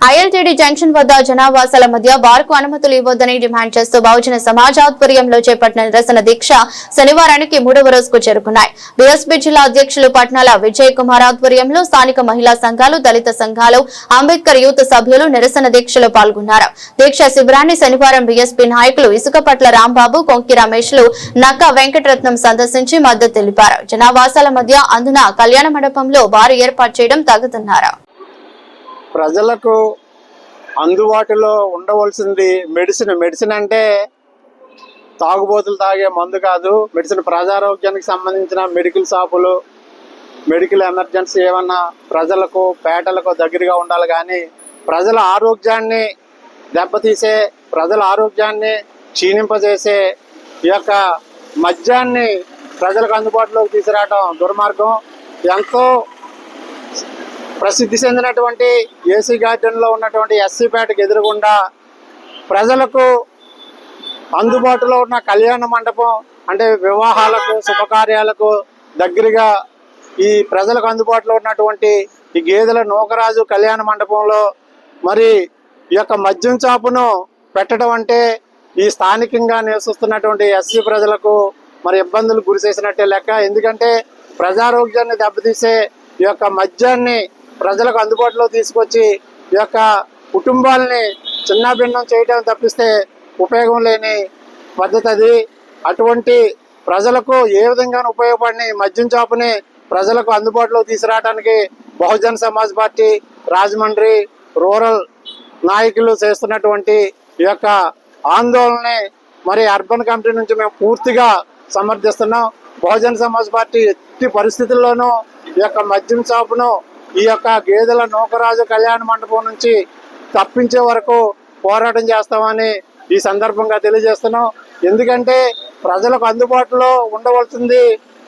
ILTD junction వద్ద జనావాసాల మధ్య బార్కు అనుమతులు ఇవ్వొద్దని డిమాండ్ చేస్తూ బహుజన సమాజ్ ఆధ్వర్యంలో చేపట్టిన నిరసన దీక్ష శనివారానికి 3వ రోజుకు చేరుకున్నాయి. బీఎస్పీ జిల్లా అధ్యక్షులు పట్నాల విజయ్ కుమార్ ఆధ్వర్యంలో స్థానిక మహిళా సంఘాలు, దళిత సంఘాలు, అంబేద్కర్ యూత్ సభ్యులు నిరసన దీక్షలో పాల్గొన్నారు. దీక్ష శిబిరాన్ని శనివారం బీఎస్పీ నాయకులు ఇసుకపట్ల రాంబాబు, కొంకి రమేష్లు, నక్క వెంకటరత్నం సందర్శించి మద్దతు తెలిపారు. జనావాసాల మధ్య అందున కళ్యాణ మండపంలో బారు ఏర్పాటు చేయడం తగుదన్నారు. ప్రజలకు అందుబాటులో ఉండవలసింది మెడిసిన్ అంటే తాగుబోతులు తాగే మందు కాదు. మెడిసిన్ ప్రజారోగ్యానికి సంబంధించిన మెడికల్ షాపులు, మెడికల్ ఎమర్జెన్సీ ఏమన్నా ప్రజలకు పేటలకు దగ్గరగా ఉండాలి. కానీ ప్రజల ఆరోగ్యాన్ని దెబ్బతీసే, ప్రజల ఆరోగ్యాన్ని క్షీణింపజేసే ఈ యొక్క మద్యాన్ని ప్రజలకు అందుబాటులోకి తీసుకురావడం దుర్మార్గం. ఎంతో ప్రసిద్ధి చెందినటువంటి ఏసీ గార్డెన్లో ఉన్నటువంటి ఎస్సీపేటకు ఎదురుగుండా ప్రజలకు అందుబాటులో ఉన్న కళ్యాణ మండపం అంటే వివాహాలకు, శుభకార్యాలకు దగ్గరగా ఈ ప్రజలకు అందుబాటులో ఉన్నటువంటి ఈ గేదెల నూకరాజు కళ్యాణ మండపంలో మరి ఈ యొక్క మద్యం చాపును పెట్టడం అంటే ఈ స్థానికంగా నివసిస్తున్నటువంటి ఎస్సీ ప్రజలకు మరి ఇబ్బందులు గురి చేసినట్టే లెక్క. ఎందుకంటే ప్రజారోగ్యాన్ని దెబ్బతీసే ఈ యొక్క మద్యాన్ని ప్రజలకు అందుబాటులో తీసుకొచ్చి ఈ యొక్క కుటుంబాలని చిన్నాభిన్నం చేయడం తప్పిస్తే ఉపయోగం లేని పద్ధతి అది. అటువంటి ప్రజలకు ఏ విధంగా ఉపయోగపడిన మద్యం చాపుని ప్రజలకు అందుబాటులో తీసుకురావడానికి బహుజన సమాజ్ పార్టీ రాజమండ్రి రూరల్ నాయకులు చేస్తున్నటువంటి ఈ యొక్క ఆందోళనని మరి అర్బన్ కమిటీ నుంచి మేము పూర్తిగా సమర్థిస్తున్నాం. బహుజన సమాజ్ పార్టీ ఎట్టి పరిస్థితుల్లోనూ ఈ యొక్క మద్యం చాపును ఈ యొక్క గేదెల నూకరాజు కళ్యాణ మండపం నుంచి తప్పించే వరకు పోరాటం చేస్తామని ఈ సందర్భంగా తెలియజేస్తున్నాం. ఎందుకంటే ప్రజలకు అందుబాటులో ఉండవలసింది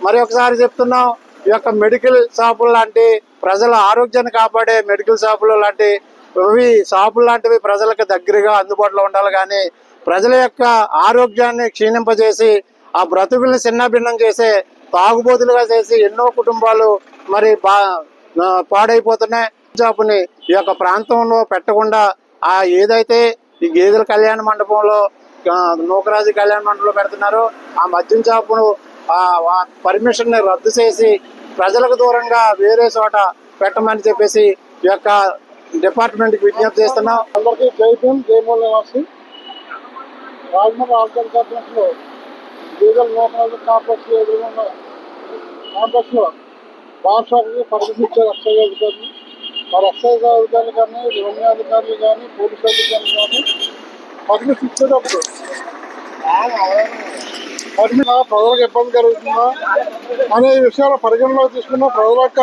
మరి ఒకసారి చెప్తున్నాం, ఈ యొక్క మెడికల్ షాపులు లాంటి ప్రజల ఆరోగ్యాన్ని కాపాడే మెడికల్ షాపులు లాంటి షాపులు లాంటివి ప్రజలకు దగ్గరగా అందుబాటులో ఉండాలి. కానీ ప్రజల యొక్క ఆరోగ్యాన్ని క్షీణింపజేసి ఆ బ్రతుకుల్ని చిన్నభిన్నం చేసే, తాగుబోతులుగా చేసి ఎన్నో కుటుంబాలు మరి పాడైపోతున్నాయి. చాపుని ఈ యొక్క ప్రాంతంలో పెట్టకుండా ఏదైతే ఈ గేదెల కళ్యాణ మండపంలో నూకరాజు కళ్యాణ మండపంలో పెడుతున్నారో ఆ మద్యం చాపును పర్మిషన్ ని రద్దు చేసి ప్రజలకు దూరంగా వేరే చోట పెట్టమని చెప్పేసి ఈ యొక్క డిపార్ట్మెంట్ కి విజ్ఞప్తి చేస్తున్నాం. అందరికీ జై భీమ్, జై మూలవాసి. రాజమండ్రి ఆర్గన్ కాంప్లెక్స్ లో గేదెల నూకరాజు కాంప్లెక్స్ ఎదురుగా కాంప్లెక్స్ లో బార్ షాప్కి పర్మిషన్ ఇచ్చారు ఎక్సైజ్ అధికారులు. మరి ఎక్సైజ్ అధికారులు కానీ, రెవెన్యూ అధికారులు కానీ, పోలీసు అధికారులు కానీ పర్మిషన్ ఇచ్చేటప్పుడు ప్రజలకు ఇబ్బంది కలుగుతుందా అనే విషయాలు పరిగణలోకి తీసుకున్న ప్రజల యొక్క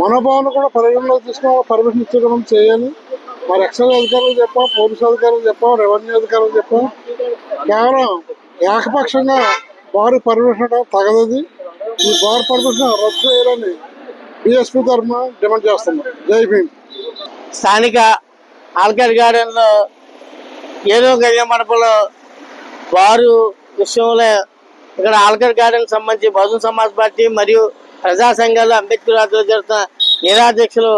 మనోభావాన్ని కూడా పరిగణలోకి తీసుకున్న పర్మిషన్ ఇచ్చేయడం చేయాలి. మరి ఎక్సైజ్ అధికారులు చెప్పాం, పోలీసు అధికారులు చెప్పాం, రెవెన్యూ అధికారులు చెప్పాం. కేవలం ఏకపక్షంగా బారు పర్మిషన్ తగదది. ఈ బార్ పర్మిషన్ రద్దు చేయాలని బీఎస్పీ తరఫున డిమాండ్ చేస్తున్నాం. జై భీమ్. స్థానిక ఆల్కర్ గార్డెన్లో ఏదో కళ్యాణ మండపంలో బారు విషయంలో ఇక్కడ ఆల్కర్ గార్డెన్ సంబంధించి బహుజన సమాజ్ పార్టీ మరియు ప్రజా సంఘాలు అంబేద్కర్ ఆధ్వర్యంలో జరుగుతున్న నిరాదీక్షలు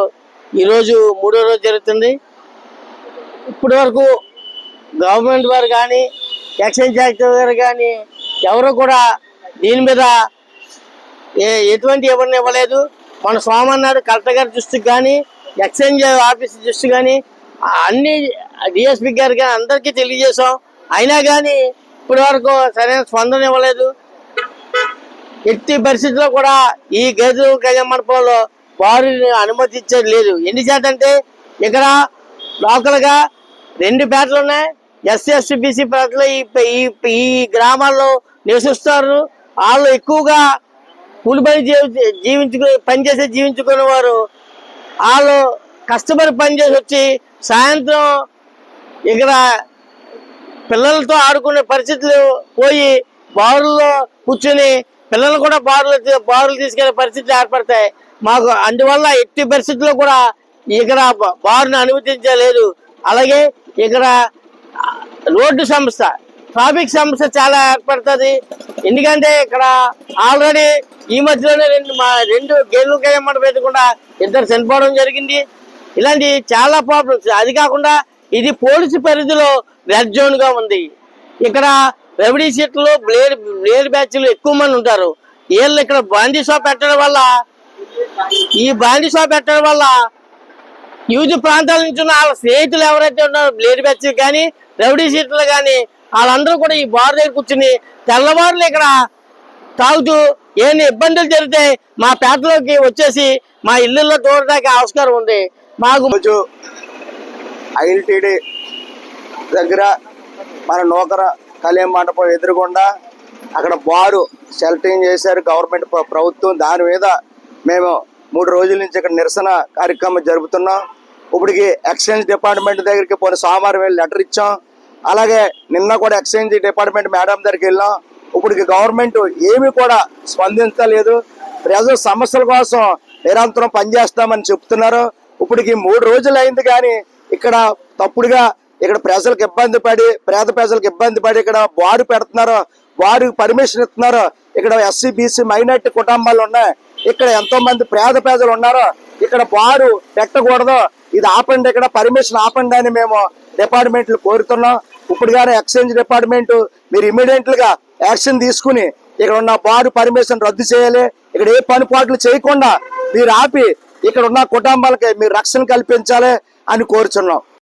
ఈరోజు 3వ రోజు జరుగుతుంది. ఇప్పటి వరకు గవర్నమెంట్ వారు కానీ, ఎక్సైజ్ యాక్ట్ వారు కానీ ఎవరు కూడా దీని మీద ఎటువంటి ఎవరిని ఇవ్వలేదు. మన సోమన్నాడు కలెక్టర్ గారి దృష్టికి కానీ, ఎక్సైజ్ ఆఫీస్ దృష్టి కానీ, అన్ని డిఎస్పీ గారు కానీ అందరికీ తెలియజేసాం. అయినా కానీ ఇప్పటి వరకు సరైన స్పందన ఇవ్వలేదు. ఎట్టి పరిస్థితుల్లో కూడా ఈ గేదెల కళ్యాణ మండపంలో బారుని అనుమతించేది లేదు. ఎందుచేత అంటే ఇక్కడ లోకల్గా 2 పేటలు ఉన్నాయి. ఎస్సీ ఎస్టీ బీసీ పేటలు ఈ గ్రామాల్లో నివసిస్తారు. వాళ్ళు ఎక్కువగా కూలిపని పనిచేసి జీవించుకునే వారు. వాళ్ళు కష్టపడి పనిచేసి వచ్చి సాయంత్రం ఇక్కడ పిల్లలతో ఆడుకునే పరిస్థితులు పోయి బారుల్లో కూర్చొని పిల్లలు కూడా బారులు తీసుకెళ్లే పరిస్థితులు ఏర్పడతాయి. మాకు అందువల్ల ఎట్టి పరిస్థితుల్లో కూడా ఇక్కడ బారును అనుమతించలేదు. అలాగే ఇక్కడ రోడ్డు సంస్థ, ట్రాఫిక్ సమస్య చాలా ఏర్పడుతుంది. ఎందుకంటే ఇక్కడ ఆల్రెడీ ఈ మధ్యలోనే రెండు గేదెలు కళ్యాణ మండపం ఎదుకుండా 2 చనిపోవడం జరిగింది. ఇలాంటి చాలా ప్రాబ్లమ్స్. అది కాకుండా ఇది పోలీసు పరిధిలో రెడ్ జోన్ గా ఉంది. ఇక్కడ రెవెన్యూ సీట్లు బ్లేడ్ బ్యాచ్లు ఎక్కువ మంది ఉంటారు. వీళ్ళు ఇక్కడ బాండీ షాప్ పెట్టడం వల్ల యూజ్ ప్రాంతాల నుంచి ఉన్న వాళ్ళ స్నేహితులు ఎవరైతే ఉన్నారో బ్లేడ్ బ్యాచ్ కానీ రెవెన్యూ సీట్లు కానీ వాళ్ళందరూ కూడా ఈ బార్ దగ్గర కూర్చుని తెల్లవారులు ఇక్కడ తాగుతూ ఏమైనా ఇబ్బందులు జరిగితే మా పేటలోకి వచ్చేసి మా ఇళ్ళల్లో దూరడానికి ఆస్కారం ఉంది. మాకు ఐఎల్టీడీ దగ్గర మన నూకర కళ్యాణ మండపం ఎదురుగుండా అక్కడ బారు షెల్టరింగ్ చేశారు గవర్నమెంట్ ప్రభుత్వం. దాని మీద మేము 3 రోజుల నుంచి ఇక్కడ నిరసన కార్యక్రమం జరుపుతున్నాం. ఇప్పటికి ఎక్సైజ్ డిపార్ట్మెంట్ దగ్గరికి పోయిన సోమవారం వెళ్ళి లెటర్ ఇచ్చాం. అలాగే నిన్న కూడా ఎక్సైజ్ డిపార్ట్మెంట్ మేడం దగ్గరికి వెళ్ళాం. ఇప్పటికి గవర్నమెంట్ ఏమీ కూడా స్పందించలేదు. ప్రజల సమస్యల కోసం నిరంతరం పనిచేస్తామని చెప్తున్నారు. ఇప్పటికి 3 రోజులు అయింది కానీ ఇక్కడ తప్పుడుగా ఇక్కడ ప్రజలకు ఇబ్బంది పడి పేద ప్రజలకు ఇబ్బంది పడి ఇక్కడ బారు పెడుతున్నారు, బారు పర్మిషన్ ఇస్తున్నారు. ఇక్కడ ఎస్సీ బీసీ మైనార్టీ కుటుంబాలు ఉన్నాయి. ఇక్కడ ఎంతో మంది పేద ప్రజలు ఉన్నారు. ఇక్కడ బారు పెట్టకూడదు, ఇది ఆపండి, ఇక్కడ పర్మిషన్ ఆపండి అని మేము డిపార్ట్మెంట్లు కోరుతున్నాం. ఇప్పుడు కానీ ఎక్సైజ్ డిపార్ట్మెంట్ మీరు ఇమీడియట్ గా యాక్షన్ తీసుకుని ఇక్కడ ఉన్న బారు పర్మిషన్ రద్దు చేయాలి. ఇక్కడ ఏ పనిపాట్లు చేయకుండా మీరు ఆపి ఇక్కడ ఉన్న కుటుంబాలకి మీరు రక్షణ కల్పించాలి అని కోరుచున్నాం.